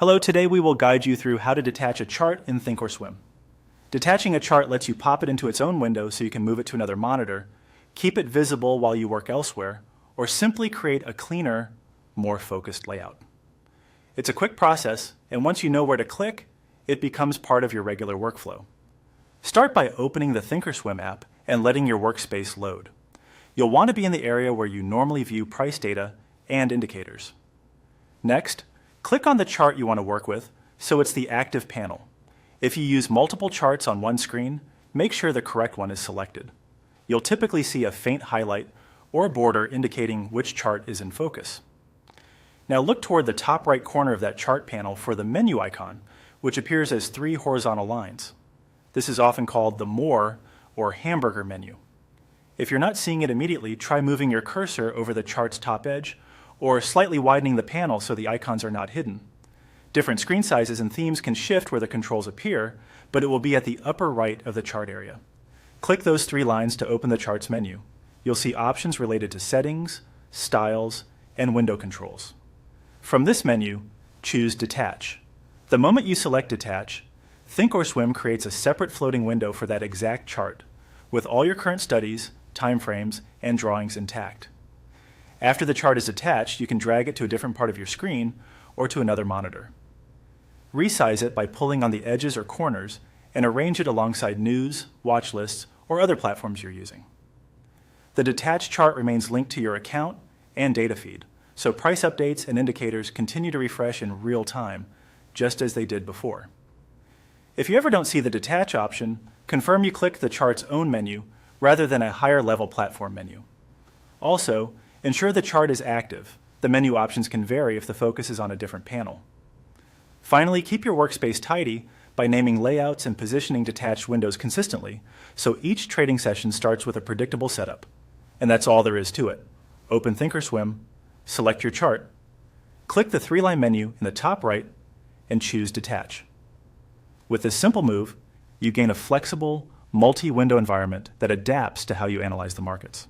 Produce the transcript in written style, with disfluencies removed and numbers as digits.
Hello, today we will guide you through how to detach a chart in ThinkorSwim. Detaching a chart lets you pop it into its own window so you can move it to another monitor, keep it visible while you work elsewhere, or simply create a cleaner, more focused layout. It's a quick process, and once you know where to click, it becomes part of your regular workflow. Start by opening the ThinkorSwim app and letting your workspace load. You'll want to be in the area where you normally view price data and indicators. Next, click on the chart you want to work with so it's the active panel. If you use multiple charts on one screen, make sure the correct one is selected. You'll typically see a faint highlight or border indicating which chart is in focus. Now look toward the top right corner of that chart panel for the menu icon, which appears as 3 horizontal lines. This is often called the More or Hamburger menu. If you're not seeing it immediately, try moving your cursor over the chart's top edge or slightly widening the panel so the icons are not hidden. Different screen sizes and themes can shift where the controls appear, but it will be at the upper right of the chart area. Click those 3 lines to open the chart's menu. You'll see options related to settings, styles, and window controls. From this menu, choose Detach. The moment you select Detach, ThinkorSwim creates a separate floating window for that exact chart, with all your current studies, timeframes, and drawings intact. After the chart is attached, you can drag it to a different part of your screen or to another monitor. Resize it by pulling on the edges or corners and arrange it alongside news, watch lists, or other platforms you're using. The detached chart remains linked to your account and data feed, so price updates and indicators continue to refresh in real time, just as they did before. If you ever don't see the detach option, confirm you clicked the chart's own menu rather than a higher level platform menu. Also, ensure the chart is active. The menu options can vary if the focus is on a different panel. Finally, keep your workspace tidy by naming layouts and positioning detached windows consistently, so each trading session starts with a predictable setup. And that's all there is to it. Open ThinkorSwim, select your chart, click the 3-line menu in the top right, and choose Detach. With this simple move, you gain a flexible, multi-window environment that adapts to how you analyze the markets.